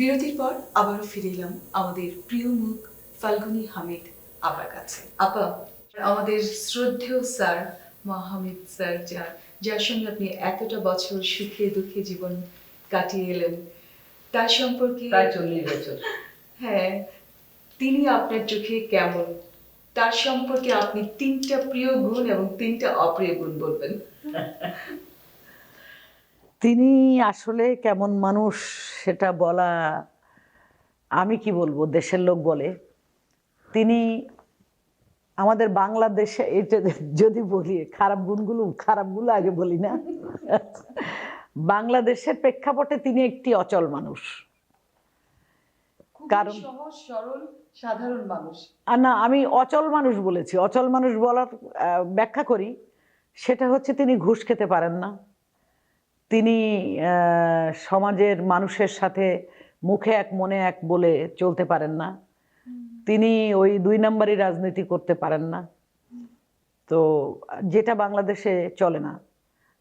বিরতির পর আবারও ফিরে এলাম আমাদের প্রিয় মুখ ফাল্গুনী হামিদ আপার কাছে। আপা, আমাদের শ্রদ্ধেয় স্যার হামিদ স্যার, যার সঙ্গে আপনি এতটা বছর সুখে দুঃখে জীবন কাটিয়ে এলেন, তার সম্পর্কে প্রায় 40 বছর। হ্যাঁ, তিনি আপনার চোখে কেমন? তার সম্পর্কে আপনি 3টা প্রিয় গুণ এবং 3টা অপ্রিয় গুণ বলবেন। তিনি আসলে কেমন মানুষ সেটা বলা, আমি কি বলবো, দেশের লোক বলে। তিনি আমাদের বাংলাদেশে, এটা যদি বলি খারাপগুলো আগে বলি না, বাংলাদেশের প্রেক্ষাপটে তিনি একটি অচল মানুষ। কারণ সহজ সরল সাধারণ মানুষ। না, আমি অচল মানুষ বলেছি। অচল মানুষ বলার ব্যাখ্যা করি, সেটা হচ্ছে তিনি ঘুষ খেতে পারেন না। তিনি সমাজের মানুষের সাথে মুখে এক মনে এক বলে চলতে পারেন না। তিনি ওই 2 নম্বরই রাজনীতি করতে পারেন না, তো যেটা বাংলাদেশে চলে না,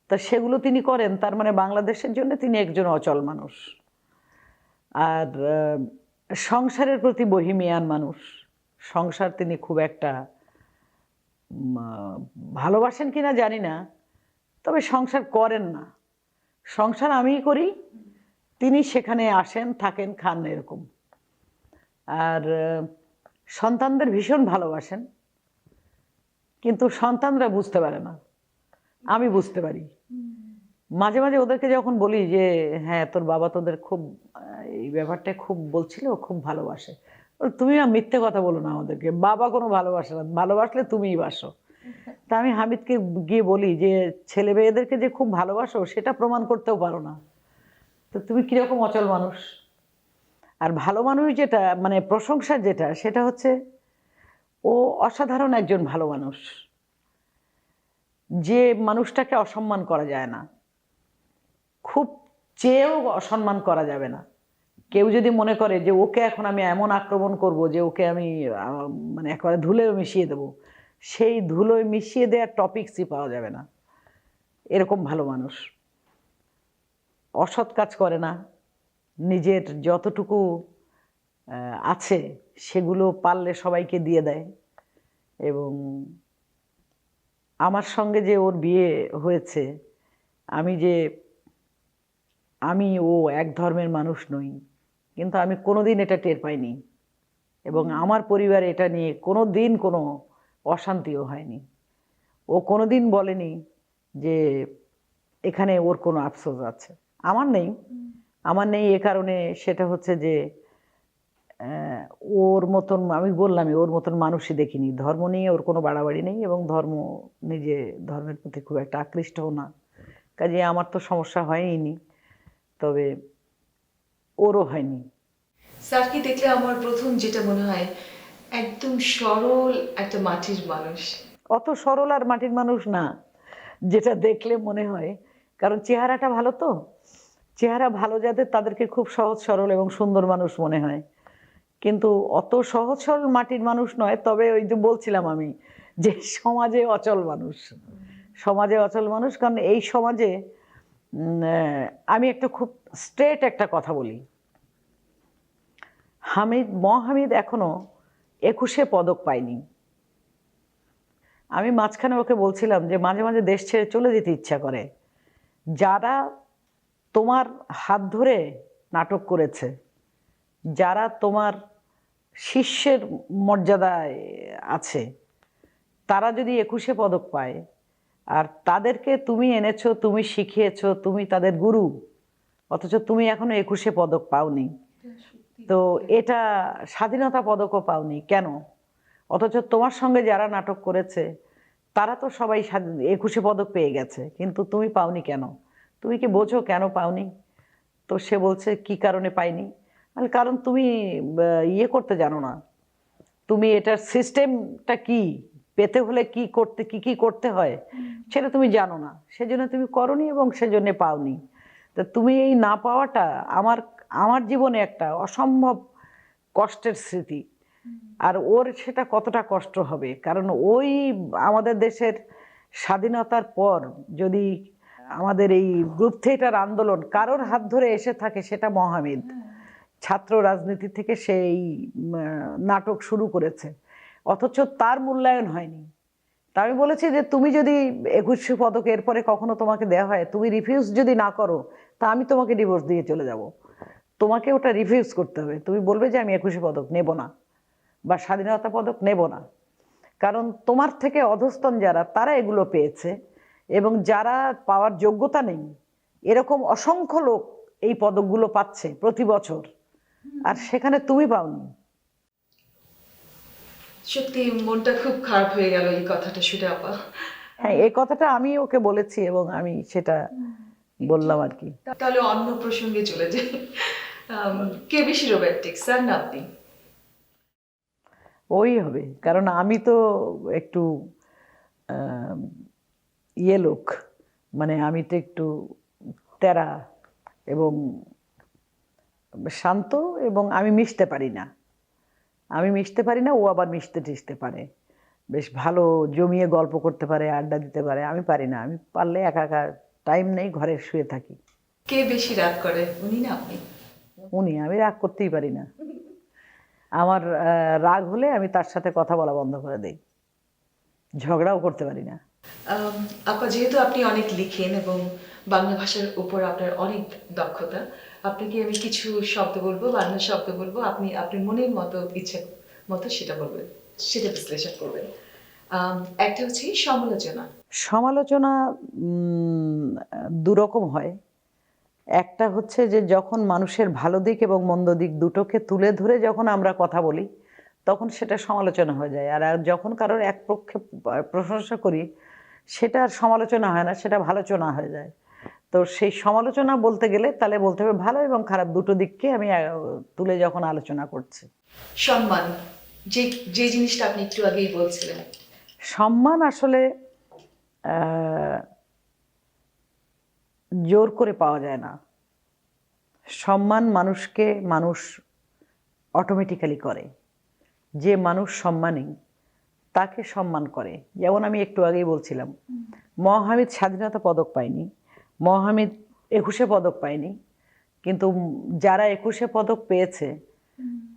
তা সেগুলো তিনি করেন। তার মানে বাংলাদেশের জন্য তিনি একজন অচল মানুষ। আর সংসারের প্রতি বহিমিয়ান মানুষ। সংসার তিনি খুব একটা ভালোবাসেন কিনা জানি না, তবে সংসার করেন না। সংসার আমিই করি, তিনি সেখানে আসেন, থাকেন, খান, এরকম। আর সন্তানদের ভীষণ ভালোবাসেন, কিন্তু সন্তানরা বুঝতে পারে না, আমি বুঝতে পারি। মাঝে মাঝে ওদেরকে যখন বলি যে হ্যাঁ, তোর বাবা তোদের খুব এই ব্যাপারটা খুব বলছিল, খুব ভালোবাসে, তুমি না মিথ্যে কথা বলো না আমাদেরকে, বাবা কোনো ভালোবাসে না, ভালোবাসলে তুমিই বাসো। তা আমি হামিদকে গিয়ে বলি যে ছেলে মেয়েদেরকে যে খুব ভালোবাসো সেটা প্রমাণ করতেও পারো না, তো তুমি কিরকম অচল মানুষ। আর ভালো মানুষ যেটা, মানে প্রশংসা যেটা, সেটা হচ্ছে ও অসাধারণ একজন ভালো মানুষ, যে মানুষটাকে অসম্মান করা যায় না, খুব চেয়েও অসম্মান করা যাবে না। কেউ যদি মনে করে যে ওকে এখন আমি এমন আক্রমণ করব যে ওকে আমি মানে একেবারে ধুলোয় মিশিয়ে দেবো, সেই ধুলোয় মিশিয়ে দেওয়ার টপিকসই পাওয়া যাবে না। এরকম ভালো মানুষ। অসৎ কাজ করে না, নিজের যতটুকু আছে সেগুলো পারলে সবাইকে দিয়ে দেয়। এবং আমার সঙ্গে যে ওর বিয়ে হয়েছে, আমি ও এক ধর্মের মানুষ নই, কিন্তু আমি কোনোদিন এটা টের পাইনি, এবং আমার পরিবারে এটা নিয়ে কোনো দিন কোনো অশান্তিও হয়নি। ও কোনোদিন বলেনি যে এখানে ওর কোনো আফসোস আছে। আমার নেই এ কারণে, সেটা হচ্ছে যে ওর মতন, আমি বললামই, ওর মতন মানুষই দেখিনি। ধর্ম নিয়ে ওর কোনো বাড়াবাড়ি নেই, এবং নিজে ধর্মের প্রতি খুব একটা আকৃষ্টও না, কাজে আমার তো সমস্যা হয়নি, তবে ওরও হয়নি। স্যারকে দেখলে আমার প্রথম যেটা মনে হয়, একদম সরল একটা মাটির মানুষ। অত সরল আর মাটির মানুষ না যেটা দেখলে মনে হয়, কারণ চেহারাটা ভালো, তো চেহারা ভালো যাদের, তাদেরকে খুব সহজ সরল এবং সুন্দর মানুষ মনে হয়, কিন্তু অত সহজ সরল মাটির মানুষ নয়। তবে ওই যে বলছিলাম আমি, যে সমাজে অচল মানুষ, কারণ এই সমাজে আমি একটা খুব স্ট্রেট একটা কথা বলি, হামিদ এখনো 21শে পদক পায়নি। আমি মাঝখানে ওকে বলছিলাম যে মাঝে মাঝে দেশ ছেড়ে চলে যেতে ইচ্ছা করে। যারা তোমার হাত ধরে নাটক করেছে, যারা তোমার শিষ্যের মর্যাদায় আছে, তারা যদি 21শে পদক পায়, আর তাদেরকে তুমি এনেছো, তুমি শিখিয়েছো, তুমি তাদের গুরু, অথচ তুমি এখনো 21শে পদক পাওনি, তো এটা স্বাধীনতা পদকও পাওনি কেন? অথচ তোমার সঙ্গে যারা নাটক করেছে তারা তো সবাই 21শে পদক পেয়ে গেছে, কিন্তু তুমি পাওনি কেন? তুমি কি বোঝো কেন পাওনি? তো সে বলছে কি কারণে পাইনি? কারণ তুমি ইয়ে করতে জানো না, তুমি এটার সিস্টেমটা কি, পেতে হলে কি করতে হয় সেটা তুমি জানো না, সেজন্য তুমি করনি এবং সেজন্য পাওনি। তা তুমি এই না পাওয়াটা আমার জীবনে একটা অসম্ভব কষ্টের স্মৃতি। আর ওর সেটা কতটা কষ্ট হবে, কারণ ওই আমাদের দেশের স্বাধীনতার পর যদি আমাদের এই গ্রুপ থিয়েটার আন্দোলন কারোর হাত ধরে এসে থাকে, সেটা হামিদ। ছাত্র রাজনীতি থেকে সেই নাটক শুরু করেছে, অথচ তার মূল্যায়ন হয়নি। তা আমি বলেছি যে তুমি যদি 21শে পদক এরপরে কখনো তোমাকে দেওয়া হয়, তুমি রিফিউজ যদি না করো, তা আমি তোমাকে ডিভোর্স দিয়ে চলে যাব। তোমাকে ওটা রিফিউজ করতে হবে, তুমি বলবে যে আমি 21শে পদক নেব না বা স্বাধীনতা পদক নেব না। কারণ তোমার থেকে অধস্তন যারা, তারা এগুলো পেয়েছে, এবং যারা পাওয়ার যোগ্যতা নেই এরকম অসংখ্য লোক এই পদকগুলো পাচ্ছে প্রতি বছর, আর সেখানে তুমি পাওনি। সত্যি মনটা খুব খারাপ হয়ে গেল এই কথাটা শুনে আপা। হ্যাঁ, এই কথাটা আমি ওকে বলেছি এবং আমি সেটা বললাম আর কি। তাহলে অন্য প্রসঙ্গে চলে যাই। কে বেশি রোমান্টিক, স্যার না আপনি? ওই হবে, কারণ আমি তো একটু ইয়ে লোক, মানে আমি তো একটু তেরা এবং শান্ত, এবং আমি মিশতে পারি না। ও আবার মিশতে টিশতে পারে, বেশ ভালো জমিয়ে গল্প করতে পারে, আড্ডা দিতে পারে। আমি পারি না, আমি পারলে একা একা টাইম নেই, ঘরে শুয়ে থাকি। কে বেশি রাগ করে, উনি না আপনি? উনি। আমি রাগ করতেই পারি না। আমার রাগ হলে আমি তার সাথে কথা বলা বন্ধ করে দিই, ঝগড়াও করতে পারি না। আপা, যেহেতু আপনি অনেক লিখেন এবং বাংলা ভাষার উপর আপনার অনেক দক্ষতা, আপনাকে আমি কিছু শব্দ বলবো, বাংলা শব্দ বলবো, আপনি আপনার মনের মতো ইচ্ছে মতো সেটা বলবেন, সেটা বিশ্লেষণ করবেন। একটা হচ্ছে সমালোচনা। সমালোচনা দুরকম হয়। একটা হচ্ছে যে যখন মানুষের ভালো দিক এবং মন্দ দিক দুটোকে তুলে ধরে যখন আমরা কথা বলি, তখন সেটা সমালোচনা হয়ে যায়। আর যখন কারোর এক পক্ষে প্রশংসা করি, সেটা আর সমালোচনা হয় না, সেটা ভালোচনা হয়ে যায়। তো সেই সমালোচনা বলতে গেলে তাহলে বলতে হবে ভালো এবং খারাপ দুটো দিককে আমি তুলে যখন আলোচনা করছি। সম্মান, যে যে জিনিসটা আপনি একটু আগেই বলছিলেন। সম্মান আসলে জোর করে পাওয়া যায় না। সম্মান মানুষকে মানুষ অটোমেটিক্যালি করে। যে মানুষ সম্মানী তাকে সম্মান করে। যেমন আমি একটু আগেই বলছিলাম, মহামিদ স্বাধীনতা পদক পায়নি, মহামিদ 21শে পদক পায়নি, কিন্তু যারা 21শে পদক পেয়েছে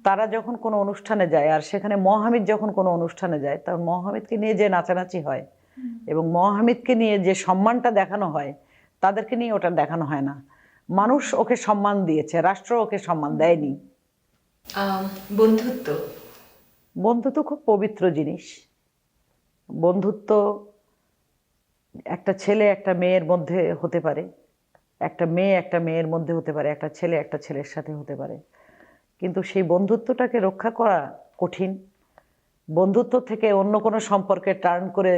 তারা যখন কোনো অনুষ্ঠানে যায়, আর সেখানে মহামিদ যখন কোনো অনুষ্ঠানে যায়, তখন মহামিদকে নিয়ে যে নাচানাচি হয় এবং মহামিদকে নিয়ে যে সম্মানটা দেখানো হয়, তাদেরকে নিয়ে ওটা দেখানো হয় না। মানুষ ওকে সম্মান দিয়েছে, রাষ্ট্র ওকে সম্মান দেয়নি। বন্ধুত্ব। বন্ধুত্ব খুব পবিত্র জিনিস। বন্ধুত্ব একটা ছেলে একটা মেয়ের মধ্যে হতে পারে, একটা মেয়ে একটা মেয়ের মধ্যে হতে পারে, একটা ছেলে একটা ছেলের সাথে হতে পারে, কিন্তু সেই বন্ধুত্বটাকে রক্ষা করা কঠিন। বন্ধুত্ব থেকে অন্য কোনো সম্পর্কে টার্ন করে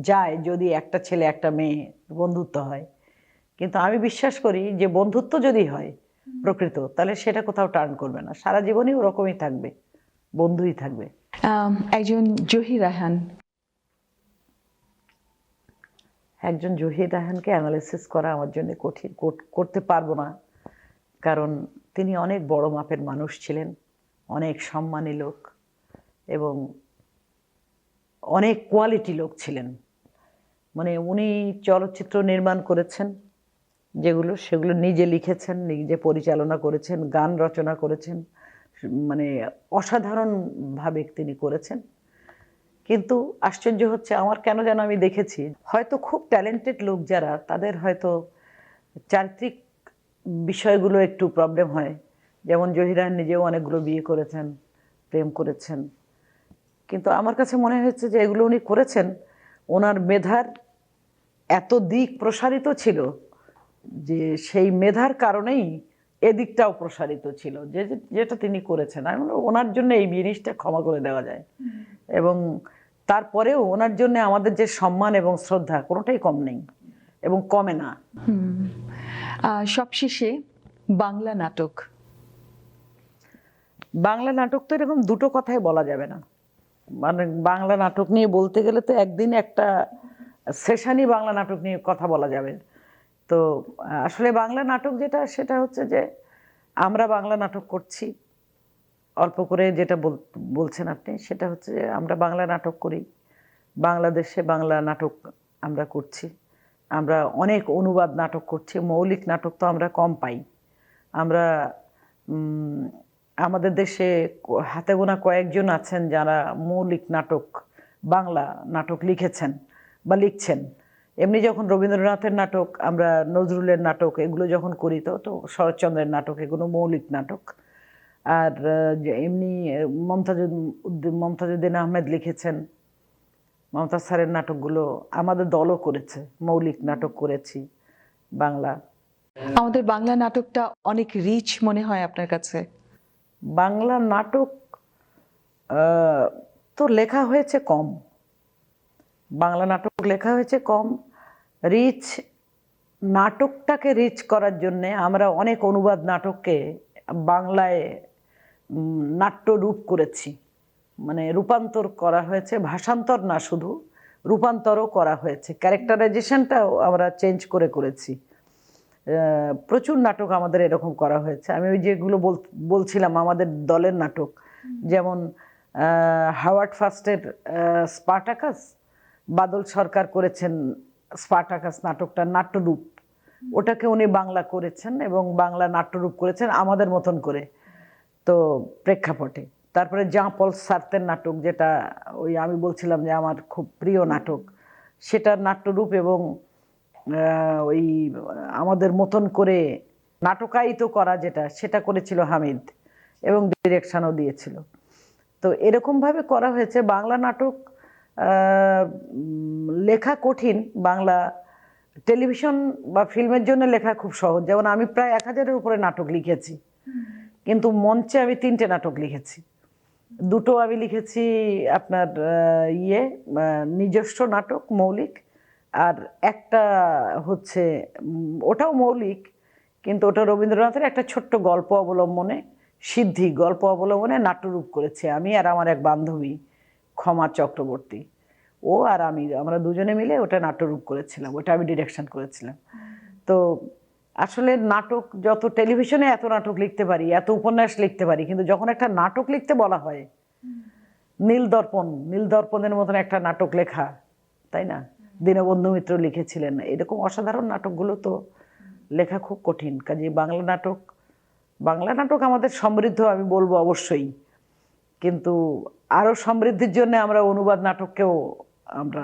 যায় যদি একটা ছেলে একটা মেয়ে বন্ধুত্ব হয়। কিন্তু আমি বিশ্বাস করি যে বন্ধুত্ব যদি হয় প্রকৃত, তাহলে সেটা কোথাও টার্ন করবে না, সারা জীবনই ওরকমই থাকবে, বন্ধুই থাকবে। একজন জহির রায়হান। একজন জহির রায়হানকে অ্যানালিসিস করা আমার জন্য কঠিন, করতে পারবো না, কারণ তিনি অনেক বড় মাপের মানুষ ছিলেন, অনেক সম্মানী লোক এবং অনেক কোয়ালিটি লোক ছিলেন। মানে উনি চলচ্চিত্র নির্মাণ করেছেন যেগুলো, সেগুলো নিজে লিখেছেন, নিজে পরিচালনা করেছেন, গান রচনা করেছেন, মানে অসাধারণভাবে তিনি করেছেন। কিন্তু আশ্চর্য হচ্ছে, আমার কেন যেন আমি দেখেছি হয়তো খুব ট্যালেন্টেড লোক যারা, তাদের হয়তো চারিত্রিক বিষয়গুলো একটু প্রবলেম হয়। যেমন জহির রায়হান নিজেও অনেকগুলো বিয়ে করেছেন, প্রেম করেছেন, কিন্তু আমার কাছে মনে হয়েছে যে এগুলো উনি করেছেন, ওনার মেধার এত দিক প্রসারিত ছিল যে সেই মেধার কারণেই এদিকটাও প্রসারিত ছিল, যেটা তিনি করেছেন। আমি ওনার জন্য এই জিনিসটা ক্ষমা করে দেওয়া যায়, এবং তারপরেও ওনার জন্য আমাদের যে সম্মান এবং শ্রদ্ধা কোনোটাই কম নেই এবং কমে না। সবশেষে বাংলা নাটক। বাংলা নাটক তো এরকম দুটো কথাই বলা যাবে না। মানে বাংলা নাটক নিয়ে বলতে গেলে তো একদিন একটা সেশনই বাংলা নাটক নিয়ে কথা বলা যাবে। তো আসলে বাংলা নাটক যেটা, সেটা হচ্ছে যে আমরা বাংলা নাটক করছি অল্প করে, যেটা বলছেন আপনি, সেটা হচ্ছে যে আমরা বাংলা নাটক করি, বাংলাদেশে বাংলা নাটক আমরা করছি, আমরা অনেক অনুবাদ নাটক করছি, মৌলিক নাটক তো আমরা কম পাই। আমরা আমাদের দেশে হাতে গোনা কয়েকজন আছেন যারা মৌলিক নাটক, বাংলা নাটক লিখেছেন বা লিখছেন। এমনি যখন রবীন্দ্রনাথের নাটক, আমরা নজরুলের নাটক এগুলো যখন করি, তো শরৎচন্দ্রের নাটক এগুলো মৌলিক নাটক। আর এমনি মমতাজউদ্দিন আহমেদ লিখেছেন, মমতাজ স্যারের নাটকগুলো আমাদের দলও করেছে, মৌলিক নাটক করেছি বাংলা। আমাদের বাংলা নাটকটা অনেক রিচ মনে হয় আপনার কাছে? বাংলা নাটক তো লেখা হয়েছে কম, বাংলা নাটক লেখা হয়েছে কম। রিচ, নাটকটাকে রিচ করার জন্যে আমরা অনেক অনুবাদ নাটককে বাংলায় নাট্যরূপ করেছি, মানে রূপান্তর করা হয়েছে, ভাষান্তর না শুধু, রূপান্তরও করা হয়েছে, ক্যারেক্টারাইজেশনটাও আমরা চেঞ্জ করেছি। প্রচুর নাটক আমাদের এরকম করা হয়েছে। আমি ওই যেগুলো বলছিলাম আমাদের দলের নাটক, যেমন হাওয়ার্ড ফার্স্টের স্পার্টাকাস, বাদল সরকার করেছেন স্পার্টাকাস নাটকটার নাট্যরূপ, ওটাকে উনি বাংলা করেছেন এবং বাংলা নাট্যরূপ করেছেন আমাদের মতন করে, তো প্রেক্ষাপটে। তারপরে জাঁ পল সার্তের নাটক, যেটা ওই আমি বলছিলাম যে আমার খুব প্রিয় নাটক, সেটার নাট্যরূপ এবং ওই আমাদের মতন করে নাটকায়িত করা যেটা, সেটা করেছিল হামিদ এবং ডিরেকশনও দিয়েছিল। তো এরকমভাবে করা হয়েছে। বাংলা নাটক লেখা কঠিন, বাংলা টেলিভিশন বা ফিল্মের জন্য লেখা খুব সহজ। যেমন আমি প্রায় 1000-এর উপরে নাটক লিখেছি, কিন্তু মঞ্চে আমি 3টে নাটক লিখেছি। 2টো আমি লিখেছি আপনার নিজস্ব নাটক মৌলিক, আর একটা হচ্ছে ওটাও মৌলিক, কিন্তু ওটা রবীন্দ্রনাথের একটা ছোট্ট গল্প অবলম্বনে, সিদ্ধি গল্প অবলম্বনে নাট্যরূপ করেছে আমি আর আমার এক বান্ধবী ক্ষমা চক্রবর্তী, ও আর আমি, আমরা দুজনে মিলে ওটা নাট্যরূপ করেছিলাম, ওটা আমি ডিরেকশন করেছিলাম। তো আসলে নাটক, যত টেলিভিশনে এত নাটক লিখতে পারি, এত উপন্যাস লিখতে পারি, কিন্তু যখন একটা নাটক লিখতে বলা হয়, নীলদর্পণের মতন একটা নাটক লেখা, তাই না, দীনবন্ধু মিত্র লিখেছিলেন, এরকম অসাধারণ নাটকগুলো তো লেখা খুব কঠিন। কাজে বাংলা নাটক আমাদের সমৃদ্ধ, আমি বলবো অবশ্যই, কিন্তু আরো সমৃদ্ধির জন্য আমরা অনুবাদ নাটককেও আমরা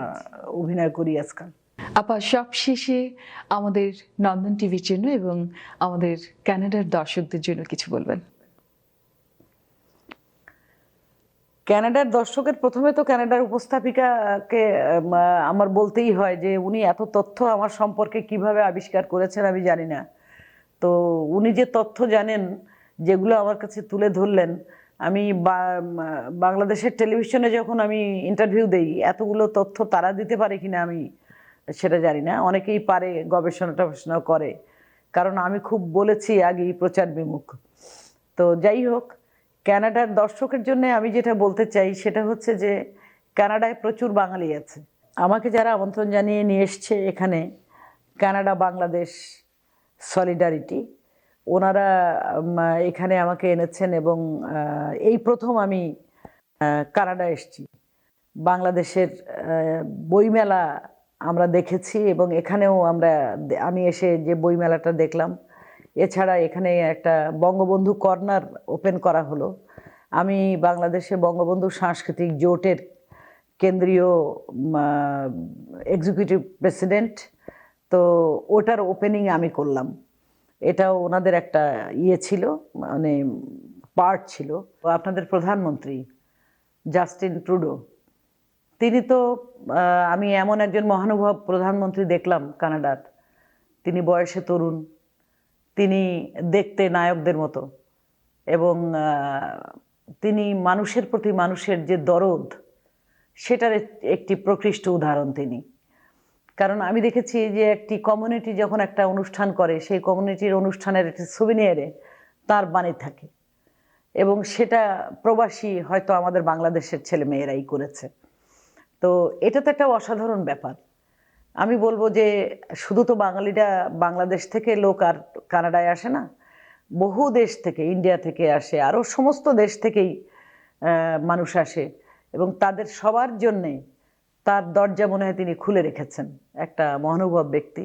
অভিনয় করি আজকাল। আপা, সবশেষে আমাদের নন্দন টিভির জন্য এবং আমাদের কানাডার দর্শকদের জন্য কিছু বলবেন? কানাডার দর্শকের, প্রথমে তো কানাডার উপস্থাপিকাকে আমার বলতেই হয় যে উনি এত তথ্য আমার সম্পর্কে কিভাবে আবিষ্কার করেছেন আমি জানি না। তো উনি যে তথ্য জানেন, যেগুলো আমার কাছে তুলে ধরলেন, আমি বাংলাদেশের টেলিভিশনে যখন আমি ইন্টারভিউ দেই, এতগুলো তথ্য তারা দিতে পারে কিনা আমি সেটা জানি না। অনেকেই পারে, গবেষণা করে, কারণ আমি খুব বলেছি আগেই প্রচার বিমুখ। তো যাই হোক, কানাডার দর্শকের জন্য আমি যেটা বলতে চাই সেটা হচ্ছে যে কানাডায় প্রচুর বাঙালি আছে। আমাকে যারা আমন্ত্রণ জানিয়ে নিয়ে এসছে এখানে, কানাডা বাংলাদেশ সলিডারিটি, ওনারা এখানে আমাকে এনেছেন এবং এই প্রথম আমি কানাডা এসেছি। বাংলাদেশের বইমেলা আমরা দেখেছি এবং এখানেও আমি এসে যে বইমেলাটা দেখলাম, এছাড়া এখানে একটা বঙ্গবন্ধু কর্নার ওপেন করা হলো। আমি বাংলাদেশে বঙ্গবন্ধু সাংস্কৃতিক জোটের কেন্দ্রীয় এক্সিকিউটিভ প্রেসিডেন্ট, তো ওটার ওপেনিং আমি করলাম। এটাও ওনাদের একটা ছিল, মানে পার্ট ছিল। আপনাদের প্রধানমন্ত্রী জাস্টিন ট্রুডো, তিনি তো, আমি এমন একজন মহানুভব প্রধানমন্ত্রী দেখলাম কানাডার, তিনি বয়সে তরুণ, তিনি দেখতে নায়কদের মতো, এবং তিনি মানুষের প্রতি মানুষের যে দরদ, সেটার একটি প্রকৃষ্ট উদাহরণ তিনি। কারণ আমি দেখেছি যে একটি কমিউনিটি যখন একটা অনুষ্ঠান করে, সেই কমিউনিটির অনুষ্ঠানের একটি সুভিনিয়ারে তার বাণী থাকে, এবং সেটা প্রবাসী হয়তো আমাদের বাংলাদেশের ছেলে মেয়েরাই করেছে। তো এটা তো একটা অসাধারণ ব্যাপার। আমি বলবো যে শুধু তো বাঙালিরা বাংলাদেশ থেকে লোক আর কানাডায় আসে না, বহু দেশ থেকে, ইন্ডিয়া থেকে আসে, আরও সমস্ত দেশ থেকেই মানুষ আসে, এবং তাদের সবার জন্যে তার দরজা মনে হয় তিনি খুলে রেখেছেন। একটা মহানুভব ব্যক্তি,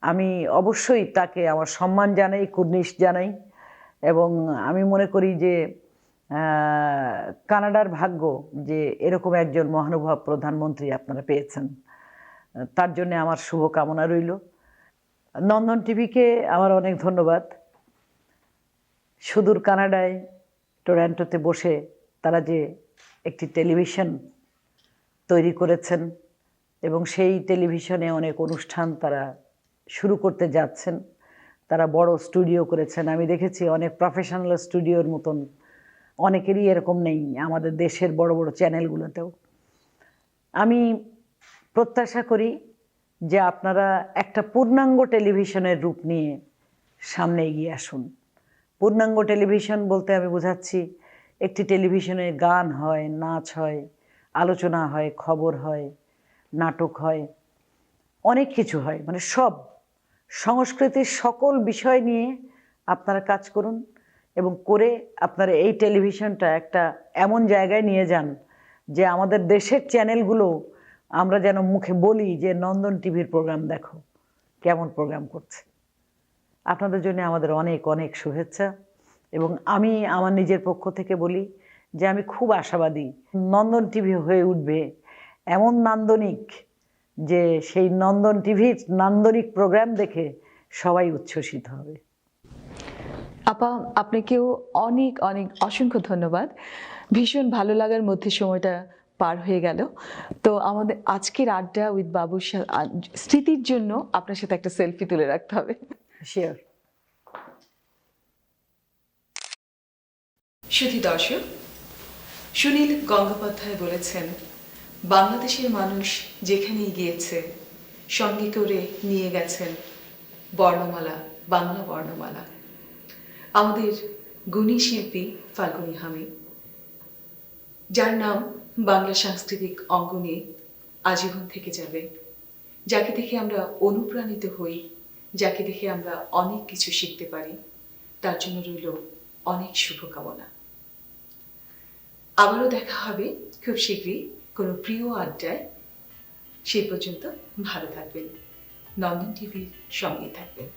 আমি অবশ্যই তাকে আমার সম্মান জানাই, কুর্নিশ জানাই, এবং আমি মনে করি যে কানাডার ভাগ্য যে এরকম একজন মহানুভব প্রধানমন্ত্রী আপনারা পেয়েছেন। তার জন্য আমার শুভকামনা রইল। নন্দন টিভিকে আমার অনেক ধন্যবাদ। সুদূর কানাডায় টরন্টোতে বসে তারা যে একটি টেলিভিশন তৈরি করেছেন এবং সেই টেলিভিশনে অনেক অনুষ্ঠান তারা শুরু করতে যাচ্ছেন। তারা বড় স্টুডিও করেছেন, আমি দেখেছি অনেক প্রফেশনাল স্টুডিওর মতন। অনেকেরই এরকম নেই আমাদের দেশের বড় বড় চ্যানেলগুলোতেও। আমি প্রত্যাশা করি যে আপনারা একটা পূর্ণাঙ্গ টেলিভিশনের রূপ নিয়ে সামনে এগিয়ে আসুন। পূর্ণাঙ্গ টেলিভিশন বলতে আমি বোঝাচ্ছি একটি টেলিভিশনে গান হয়, নাচ হয়, আলোচনা হয়, খবর হয়, নাটক হয়, অনেক কিছু হয়, মানে সব সংস্কৃতির সকল বিষয় নিয়ে আপনারা কাজ করুন এবং করে আপনারা এই টেলিভিশনটা একটা এমন জায়গায় নিয়ে যান যে আমাদের দেশের চ্যানেলগুলো আমরা যেন মুখে বলি যে নন্দন টিভির প্রোগ্রাম দেখো, কেমন প্রোগ্রাম করছে। আপনাদের জন্য আমাদের অনেক অনেক শুভেচ্ছা এবং আমি আমার নিজের পক্ষ থেকে বলি যে আমি খুব আশাবাদী নন্দন টিভি হয়ে উঠবে এমন নান্দনিক যে সেই নন্দন টিভির নান্দনিক প্রোগ্রাম দেখে সবাই উচ্ছ্বসিত হবে। আপা, আপনাকেও অনেক অনেক অসংখ্য ধন্যবাদ। ভীষণ ভালো লাগার মধ্যে সময়টা পার হয়ে গেল। তো আমাদের আজকের আড্ডা উইথ বাবুর স্মৃতির জন্য আপনার সাথে একটা সেলফি তুলে রাখতে হবে। শিওর। সুধী দর্শক, সুনীল গঙ্গোপাধ্যায় বলেছেন, বাংলাদেশের মানুষ যেখানেই গিয়েছে সঙ্গে করে নিয়ে গেছেন বর্ণমালা, বাংলা বর্ণমালা। আমাদের গুণী শিল্পী ফাল্গুনী হামিদ, যার নাম বাংলা সাংস্কৃতিক অঙ্গনে আজীবন থেকে যাবে, যাকে দেখে আমরা অনুপ্রাণিত হই, যাকে দেখে আমরা অনেক কিছু শিখতে পারি, তার জন্য রইল অনেক শুভকামনা। আবারও দেখা হবে খুব শীঘ্রই কোনো প্রিয় আড্ডায়। সেই পর্যন্ত ভালো থাকবেন, নন্দন টিভির সঙ্গে থাকবেন।